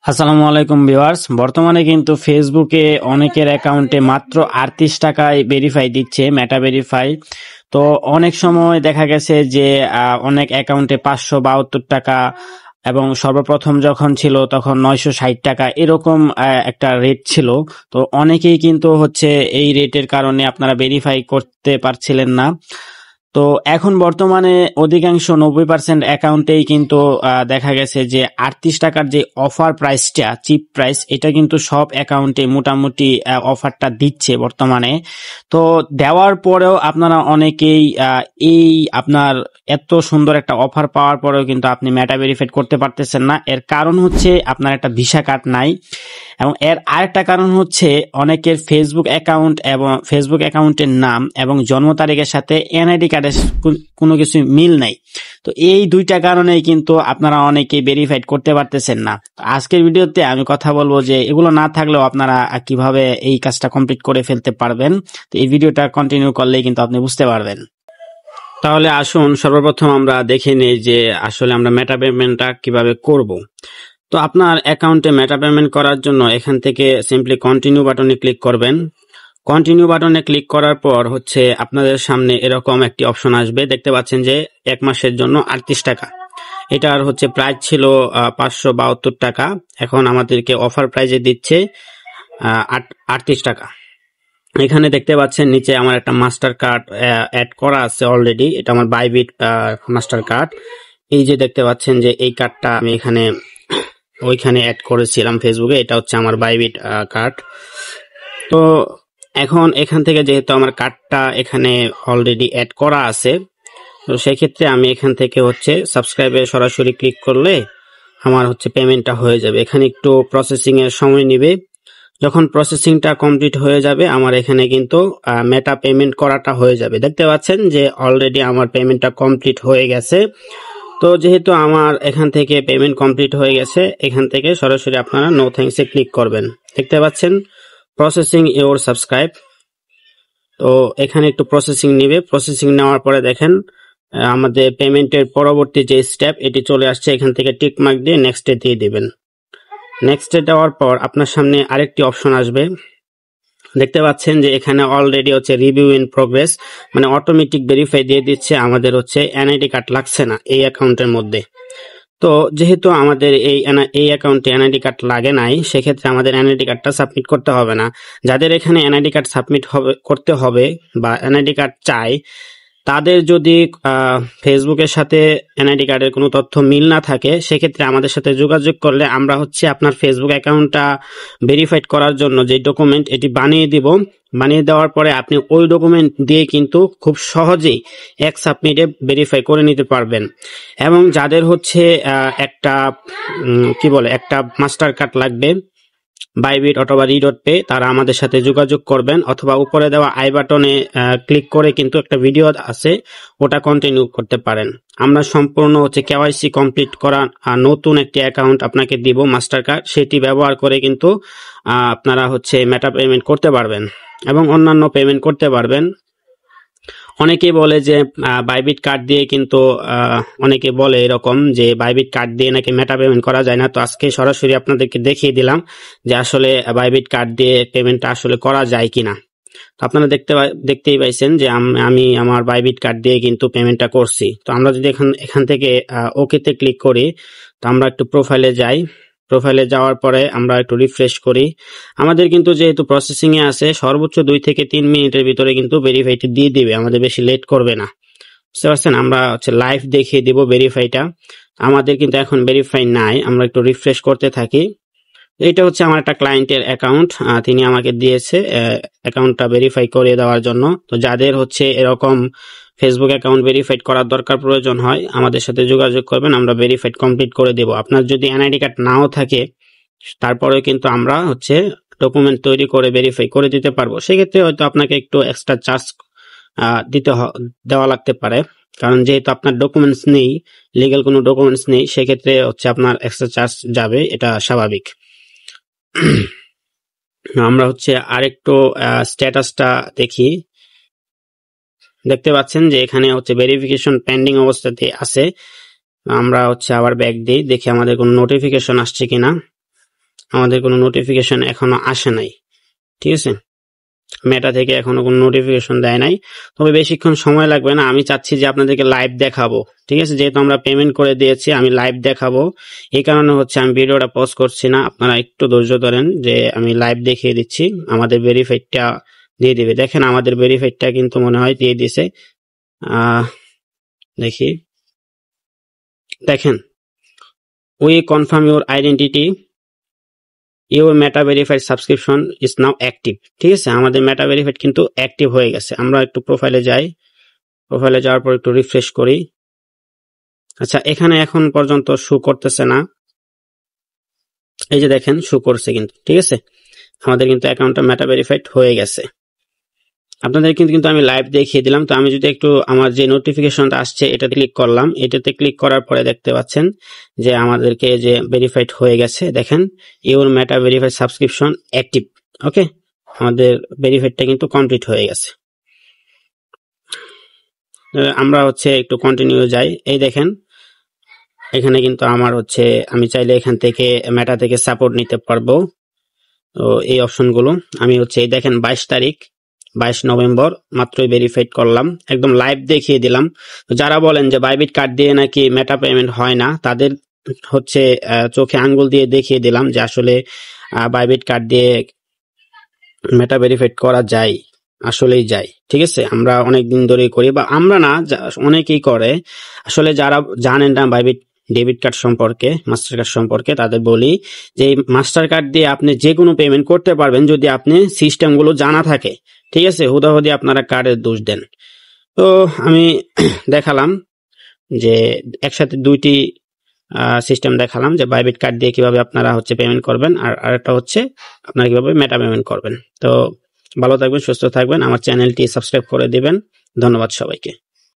আসসালামু আলাইকুম ভিউয়ার্স। বর্তমানে কিন্তু ফেসবুকে অনেকের অ্যাকাউন্টে মাত্র 38 টাকায় ভেরিফাই দিচ্ছে, মেটা ভেরিফাই। তো অনেক সময় দেখা গেছে যে অনেক অ্যাকাউন্টে 572 টাকা এবং সর্বপ্রথম যখন ছিল তখন 960 টাকা এরকম একটা রেট ছিল। তো অনেকেই কিন্তু হচ্ছে এই রেটের কারণে আপনারা ভেরিফাই করতে পারছিলেন না। তো এখন বর্তমানে অধিকাংশ 90% অ্যাকাউন্টেই কিন্তু দেখা গেছে যে 38 টাকার যে অফার প্রাইসটা, চিপ প্রাইস, এটা কিন্তু সব অ্যাকাউন্টে মোটামুটি অফারটা দিচ্ছে বর্তমানে। তো দেওয়ার পরেও আপনারা অনেকেই এই আপনার এত সুন্দর একটা অফার পাওয়ার পরেও কিন্তু আপনি মেটা ভেরিফাইড করতে পারতেছেন না। এর কারণ হচ্ছে আপনার একটা ভিসা কার্ড নাই, এবং এর আরেকটা কারণ হচ্ছে অনেকের ফেসবুক অ্যাকাউন্ট এবং ফেসবুক অ্যাকাউন্টের নাম এবং জন্ম তারিখের সাথে এনআইডি কার্ডের কোনো কিছু মিল নাই। তো এই দুইটা কারণেই কিন্তু আপনারা অনেকেই ভেরিফাইড করতে পারতেছেন না। আজকের ভিডিওতে আমি কথা বলবো যে এগুলো না থাকলেও আপনারা কিভাবে এই কাজটা কমপ্লিট করে ফেলতে পারবেন। তো এই ভিডিওটা কন্টিনিউ করলেই কিন্তু আপনি বুঝতে পারবেন। তাহলে আসুন সর্বপ্রথম আমরা দেখে নিই যে আসলে আমরা মেটা পেমেন্টটা কিভাবে করব। তো আপনার অ্যাকাউন্টে মেটা পেমেন্ট করার জন্য এখান থেকে সিম্পলি কন্টিনিউ বাটনে ক্লিক করবেন। কন্টিনিউ বাটনে ক্লিক করার পর হচ্ছে আপনাদের সামনে এরকম একটি অপশন আসবে, দেখতে পাচ্ছেন যে 1 মাসের জন্য 38 টাকা। এটার হচ্ছে প্রাইস ছিল 572 টাকা, এখন আমাদেরকে অফার প্রাইজে দিচ্ছে 38 টাকা। এখানে দেখতে পাচ্ছেন নিচে আমার একটা মাস্টার কার্ড অ্যাড করা আছে অলরেডি, এটা আমার বাইবিট মাস্টার কার্ড। এই যে দেখতে পাচ্ছেন যে এই কার্ডটা আমি ওইখানে অ্যাড করেছিলাম ফেসবুকে, এটা হচ্ছে আমার বাইবিট কার্ড। তো এখন এখান থেকে যেহেতু আমার কার্ডটা এখানে অলরেডি অ্যাড করা আছে, তো সেক্ষেত্রে আমি এখান থেকে হচ্ছে সাবস্ক্রাইবে সরাসরি ক্লিক করলে আমার হচ্ছে পেমেন্টটা হয়ে যাবে। এখানে একটু প্রসেসিং এর সময় নেবে। যখন প্রসেসিংটা কমপ্লিট হয়ে যাবে আমার এখানে কিন্তু মেটা পেমেন্ট করাটা হয়ে যাবে। দেখতে পাচ্ছেন যে অলরেডি আমার পেমেন্টটা কমপ্লিট হয়ে গেছে। তো যেহেতু আমার এখান থেকে পেমেন্ট কমপ্লিট হয়ে গেছে, এখান থেকে সরাসরি আপনারা নো থ্যাঙ্কস এ ক্লিক করবেন। দেখতে পাচ্ছেন প্রসেসিং ইওর সাবস্ক্রাইব। তো এখানে একটু প্রসেসিং নেবে। প্রসেসিং নেওয়ার পরে দেখেন আমাদের পেমেন্টের পরবর্তী যে স্টেপ এটি চলে আসছে। এখান থেকে টিক মার্ক দিয়ে নেক্সটে দিয়ে দিবেন। নেক্সটে দেওয়ার পর আপনার সামনে আরেকটি অপশন আসবে, দেখতে পাচ্ছেন যে এখানে অলরেডি হচ্ছে রিভিউ ইন প্রোগ্রেস, মানে অটোমেটিক ভেরিফাই দিয়ে দিচ্ছে। আমাদের হচ্ছে এনআইডি কার্ড লাগছে না এই অ্যাকাউন্টের মধ্যে। তো যেহেতু আমাদের এই অ্যাকাউন্টে এনআইডি কার্ড লাগে নাই, সেক্ষেত্রে আমাদের এনআইডি কার্ডটা সাবমিট করতে হবে না। যাদের এখানে এনআইডি কার্ড সাবমিট করতে হবে বা এনআইডি কার্ড চাই, তাদের যদি ফেসবুকের সাথে এনআইডি কার্ডের কোনো তথ্য মিল না থাকে, সেক্ষেত্রে আমাদের সাথে যোগাযোগ করলে আমরা হচ্ছে আপনার ফেসবুক অ্যাকাউন্টটা ভেরিফাইড করার জন্য যে ডকুমেন্ট এটি বানিয়ে দিব। বানিয়ে দেওয়ার পরে আপনি ওই ডকুমেন্ট দিয়ে কিন্তু খুব সহজেই এক সাবমিটে ভেরিফাই করে নিতে পারবেন। এবং যাদের হচ্ছে একটা একটা মাস্টার কার্ড লাগবে, বাইবিট অথবা রি.পে, তারা আমাদের সাথে যোগাযোগ করবেন, অথবা উপরে দেওয়া আই বাটনে ক্লিক করে কিন্তু একটা ভিডিও আছে, ওটা কন্টিনিউ করতে পারেন। আমরা সম্পূর্ণ হচ্ছে কেওয়াইসি কমপ্লিট করা নতুন একটি অ্যাকাউন্ট আপনাকে দিব মাস্টার কার্ড, সেটি ব্যবহার করে কিন্তু আপনারা হচ্ছে মেটা পেমেন্ট করতে পারবেন এবং অন্যান্য পেমেন্ট করতে পারবেন। অনেকেই বলে যে বাইবিট কার্ড দিয়ে কিন্তু অনেকে বলে এরকম যে বাইবিট কার্ড দিয়ে নাকি মেটা পেমেন্ট করা যায় না। তো আজকে সরাসরি আপনাদেরকে দেখিয়ে দিলাম যে আসলে বাইবিট কার্ড দিয়ে পেমেন্টটা আসলে করা যায় কিনা। তো আপনারা দেখতেই পাইছেন যে আমি আমার বাইবিট কার্ড দিয়ে কিন্তু পেমেন্টটা করছি। তো আমরা যদি এখান থেকে ওকেতে ক্লিক করি, তো আমরা একটু প্রোফাইলে যাই। প্রোফাইলে যাওয়ার পরে আমরা একটু রিফ্রেশ করি। আমাদের কিন্তু যেহেতু প্রসেসিং এ আছে, সর্বোচ্চ 2 থেকে 3 মিনিটের ভিতরে কিন্তু ভেরিফাইটি দিয়ে দিবে, আমাদের বেশি লেট করবে না। বুঝতে পারছেন? আমরা হচ্ছে লাইভ দেখিয়ে দিব ভেরিফাইটা। আমাদের কিন্তু এখন ভেরিফাই নাই, আমরা একটু রিফ্রেশ করতে থাকি। এটা হচ্ছে আমার একটা ক্লায়েন্টের অ্যাকাউন্ট, তিনি আমাকে দিয়েছে অ্যাকাউন্টটা ভেরিফাই করে দেওয়ার জন্য। তো যাদের হচ্ছে এরকম ফেসবুক অ্যাকাউন্ট ভেরিফাইড করার দরকার প্রয়োজন হয়, আমাদের সাথে যোগাযোগ করবেন, আমরা ভেরিফাইড কমপ্লিট করে দেব। আপনার যদি এনআইডি কার্ড নাও থাকে, তারপরেও কিন্তু আমরা হচ্ছে ডকুমেন্ট তৈরি করে ভেরিফাই করে দিতে পারবো। সেক্ষেত্রে হয়তো আপনাকে একটু এক্সট্রা চার্জ দেওয়া লাগতে পারে, কারণ যেহেতু আপনার ডকুমেন্টস নেই, লিগ্যাল কোনো ডকুমেন্টস নেই, সেক্ষেত্রে হচ্ছে আপনার এক্সট্রা চার্জ যাবে, এটা স্বাভাবিক। আমরা হচ্ছে আরেকটু স্ট্যাটাসটা দেখি। দেখতে পাচ্ছেন যে এখানে হচ্ছে ভেরিফিকেশন পেন্ডিং অবস্থাতে আছে। আমরা হচ্ছে আবার ব্যাক দিই, দেখি আমাদের কোনো নোটিফিকেশন আসছে কিনা। আমাদের কোনো নোটিফিকেশন এখনো আসে নাই, ঠিক আছে। মেটা থেকে এখনো কোনো নোটিফিকেশন দেয় নাই, তবে বেশিক্ষণ সময় লাগবে না। আমি চাচ্ছি যে আপনাদেরকে লাইভ দেখাবো, ঠিক আছে। যেহেতু আমরা পেমেন্ট করে দিয়েছি, আমি লাইভ দেখাবো, এই কারণে হচ্ছে আমি ভিডিওটা পজ করছি না। আপনারা একটু ধৈর্য ধরেন, যে আমি লাইভ দেখিয়ে দিচ্ছি। আমাদের ভেরিফাইডটা দিয়ে দিবে, দেখেন আমাদের ভেরিফাইডটা কিন্তু মনে হয় দিয়ে দিছে। দেখি, দেখেন, we confirm your identity, your Meta verified subscription is now active, ঠিক আছে। আমাদের মেটা ভেরিফাইড কিন্তু অ্যাক্টিভ হয়ে গেছে। আমরা একটু প্রোফাইলে যাই, প্রোফাইলে যাওয়ার পর একটু রিফ্রেশ করি। আচ্ছা, এখানে এখন পর্যন্ত শো করতেছে না, এই যে দেখেন শো করছে কিন্তু, ঠিক আছে। আমাদের কিন্তু অ্যাকাউন্টটা মেটা ভেরিফাইড হয়ে গেছে। আপনাদের কিন্তু আমি লাইভ দেখিয়ে দিলাম। তো আমি যদি একটু আমার যে নোটিফিকেশনটা আসছে এটাতে ক্লিক করলাম, এটাতে ক্লিক করার পরে দেখতে পাচ্ছেন যে আমাদেরকে যে ভেরিফাইড হয়ে গেছে। দেখেন, your Meta verified subscription active, okay. আমাদের ভেরিফাইডটা কিন্তু কমপ্লিট হয়ে গেছে। আমরা হচ্ছে একটু কন্টিনিউ যাই। এই দেখেন, এখানে কিন্তু আমার হচ্ছে আমি চাইলে এখান থেকে মেটা থেকে সাপোর্ট নিতে পারবো। তো এই অপশনগুলো আমি হচ্ছে এই দেখেন 22 তারিখ 22 নভেম্বর মাত্রই ভেরিফাইড করলাম, একদম লাইভ দেখিয়ে দিলাম। যারা বলেন যে বাইবিট কার্ড দিয়ে নাকি মেটা পেমেন্ট হয় না, তাদের হচ্ছে চোখে আঙ্গুল দিয়ে দেখিয়ে দিলাম যে আসলে বাইবিট কার্ড দিয়ে মেটা ভেরিফাইড করা যায়, আসলেই যায়, ঠিক আছে। আমরা অনেক দিন ধরেই করি, বা আমরা না, অনেকেই করে। আসলে যারা জানেন না বাইবিট ডেবিট কার্ড সম্পর্কে, মাস্টার কার্ড সম্পর্কে, তাদের বলি যে মাস্টার কার্ড দিয়ে আপনি যে কোনো পেমেন্ট করতে পারবেন যদি আপনি সিস্টেমগুলো জানা থাকে, ঠিক আছে। হুদাহুদি আপনারা কার্ডের দোষ দেন। তো আমি দেখালাম যে একসাথে দুইটি সিস্টেম দেখালাম, যে বাইবিট কার্ড দিয়ে কিভাবে আপনারা হচ্ছে পেমেন্ট করবেন, আর আরেকটা হচ্ছে আপনারা কিভাবে মেটা পেমেন্ট করবেন। তো ভালো থাকবেন, সুস্থ থাকবেন, আমার চ্যানেলটি সাবস্ক্রাইব করে দিবেন। ধন্যবাদ সবাইকে।